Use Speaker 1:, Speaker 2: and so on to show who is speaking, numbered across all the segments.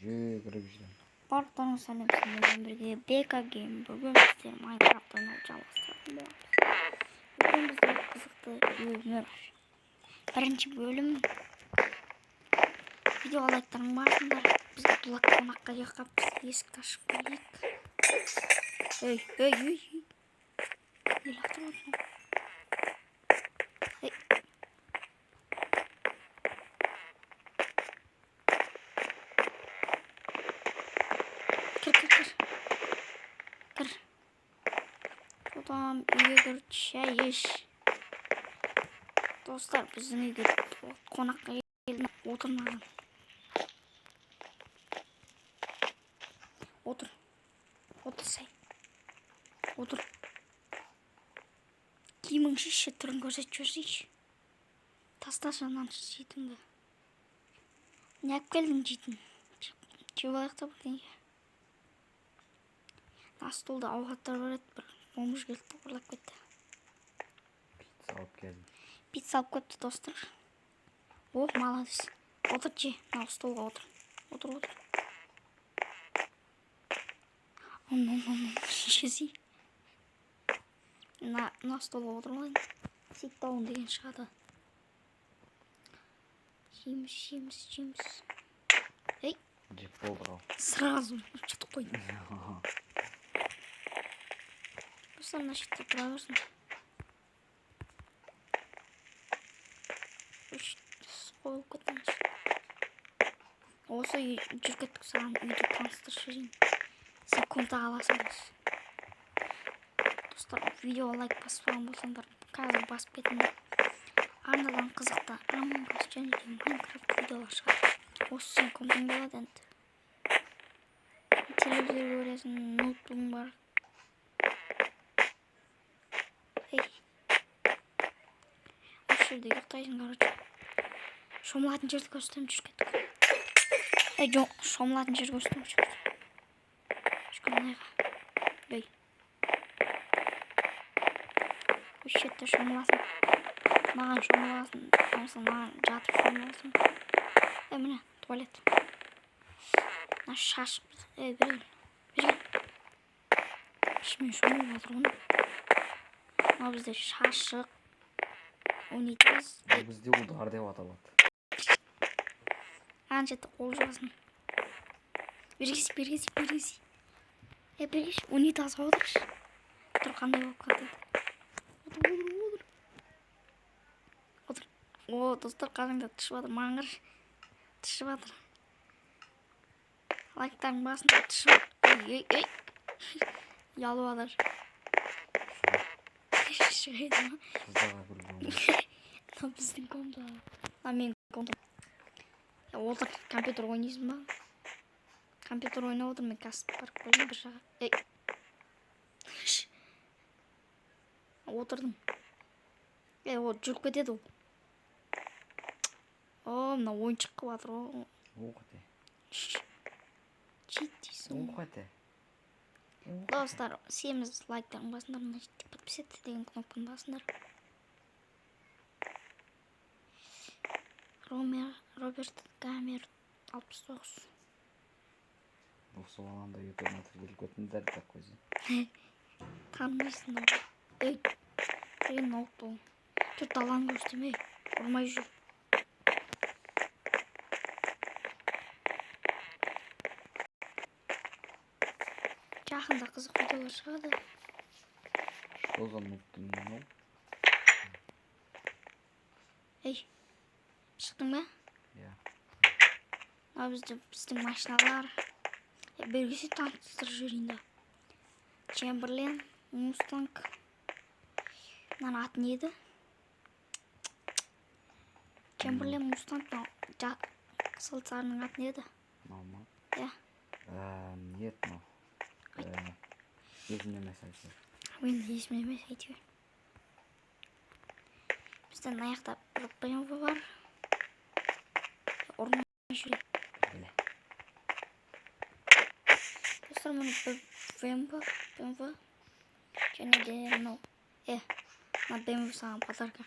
Speaker 1: Кіріп жүрем.
Speaker 2: Барлықтарыңыз сәлем, сіздермен бірге Бека Гейм. Бүгін біздер Майнкрафт ойнауды жалғастыратын боламыз. Бүгін бізде қызықты бөлімі бар. Бірінші бөлім. Видео лайктарың барсыңдар. Біз Абдуллах қонаққа жаққаппыз. Есікті ашып көрейік. Ей. Не лақтырып отырсың? Кір. Содан үйге кір, шай еш. Достар, біздің үйге қонаққа келді. Отыр маған. Отыр сай. Отыр. Киімің шешші, түрін көрсетіп жіберсейші. Тасташы анан жейтінді. Не алып келдің жейтін? Жеп алайық та бірдеңе. Столда ауғаттар бар еді, бір бомж келді, ұрлап кетті.
Speaker 1: Пицца алып келдім.
Speaker 2: Пицца алып кетті, достар. О, молодец. Отыр же, мына столға отыр. Отыр. Жези. Мына столға отырмайын. Ситтауын деген шығады. Жейміз. Ей.
Speaker 1: Жеп болды ал.
Speaker 2: Сразу жұтып қой. Достар, мына шетте тұра берсін. Қойылып кетеміз. Осы жүргеттік саған үйді таныстырып жіберейін. Секунда аласыңыз. Достар, видео лайк баспаған болсаңдар, қазір басып кетіңдер. Арнадан қызықты Among Us және де Майнкрафт видеолар шығады. Осы секундың болады енді. Телевизор көресің, ноутбугың бар. Осы жерде ұйықтайсың, короче. Шомылатын жерді көрсетемін, жүргеттік. Жоқ, шомылатын жерді көрсетемін, жүргеттік. Ей. Осы жерде шомыласың. Маған шомыласың. Маған жатып шомыласың. Міне, туалет. Мына шашып. Берейін. Ішімен шомылып отыр оны. Мына бізде шашық. Унитаз.
Speaker 1: Бізде удар деп аталады.
Speaker 2: Анжеті қол жазын. Бергесі. Бергесі. Унитазға отыршы. Тұр, қандай болып кетті. Отыр. О, достар, қарыңда түшіп жатыр. Маңғыр. Түшіп жатыр. Лайктардың басында түшіп жатыр. Ей. Ялып жатыр. Шығайды ма?
Speaker 1: Қыздаға көрген.
Speaker 2: Біздің комда. Мен комда. Отыр, компьютер ойнайсың ба? Компьютер ойнап отыр, мен кәсіп барып қойдым бір жаға. Ей. Отырдым. Жүріп кетеді ол. Мына ойыншық қып жатыр.
Speaker 1: Оқыте.
Speaker 2: Жетейсің.
Speaker 1: Оқыте.
Speaker 2: Достар, семіз лайктарын басындар, мына жерде подписаться деген кнопканы басындар. Роберт Гамер 69.
Speaker 1: Осы баланда ютубына тіркеліп кетіңдер деп қойсын.
Speaker 2: Танымайсың да. Ей, деген ноутты ол. Жүр, даланы көрсетем, ей. Ұрмай жүр. Жақында қызық видеолар шығады.
Speaker 1: Что за ноуттың ол?
Speaker 2: Ей, шықтың ба?
Speaker 1: Иә.
Speaker 2: Біздің машиналар. Бергесі таныстырып жүрейін да. Чемберлен, Мустанг. Мынаның аты не еді? Чемберлен, Мустанг. Қызыл сарының аты не еді?
Speaker 1: Мама.
Speaker 2: Иә.
Speaker 1: Нет, но. Есімде емес айтыр.
Speaker 2: Мен де есімде емес айтыр. Біздің аяқта бір BMW бар. Ұрмай жүрейін.
Speaker 1: Біле.
Speaker 2: Достар, мұны бір BMW. Және де мынау. Мына BMW саған подарка.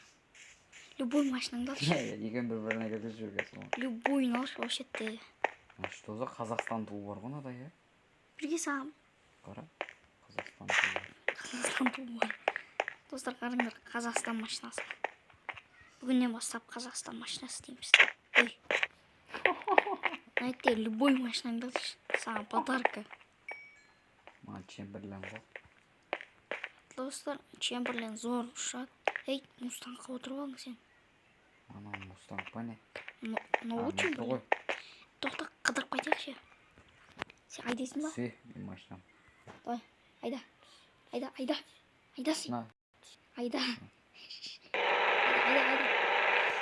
Speaker 2: Любой машинаңды алшы.
Speaker 1: Еген бір-біріне кіргізіп жүргесің ол.
Speaker 2: Любойын алшы, осы жерде.
Speaker 1: Что за Қазақстан туы бар ғой мынада, иә?
Speaker 2: Бірге саған
Speaker 1: Қара. Қазақстан туы.
Speaker 2: Қазақстан туы бар. Достар, қараңдар, Қазақстан машинасы. Бүгіннен бастап Қазақстан машинасы дейміз. Ой. Знаете, любой машинаңды саған подарка.
Speaker 1: Маған Чемберлен ғой.
Speaker 2: Достар, Чемберлен зор ұшады. Ей, Мустангқа отырып алың сен.
Speaker 1: Ана Мустанг па не?
Speaker 2: Новый Чемберлен. Тоқта, қыдырып қайтайықшы. Сен айдайсың ба?
Speaker 1: Все, мен машинам.
Speaker 2: Давай, айда. Айда сен.
Speaker 1: На.
Speaker 2: Айда. Айда.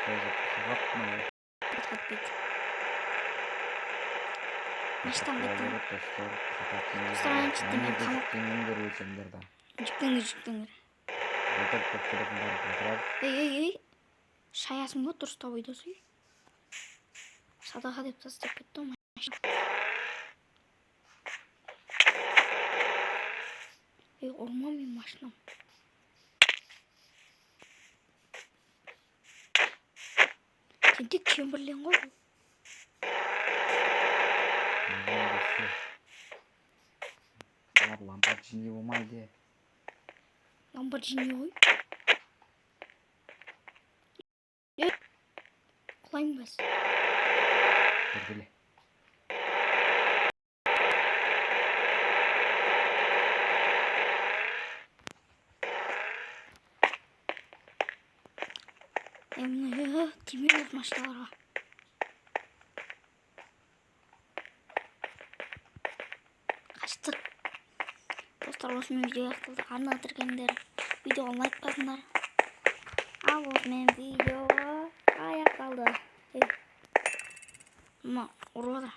Speaker 1: Тоже қағатмай.
Speaker 2: Қатпайды. Маштан беттің.
Speaker 1: Достар, жүктеңдер өлсеңдер да.
Speaker 2: Жүктеңдер.
Speaker 1: Отырып көп телефондарын қатырап.
Speaker 2: Ей. Шаясың ба дұрыстап ойдасың? Садаға деп тастап кетті ғой машина. Ей, ұрма мен машинам. Сен тек Чемберлен ғой.
Speaker 1: Ламборджини болмайды.
Speaker 2: Ламборджини ғой. Құлайын бас.
Speaker 1: Көргіле.
Speaker 2: Темір машиналарға. Қаштық. Достар, осымен видео аяқталды. Арна кіргендер видеоға лайк басыңдар. Ал осымен видео аяқталды. Ма, ұрып отыр.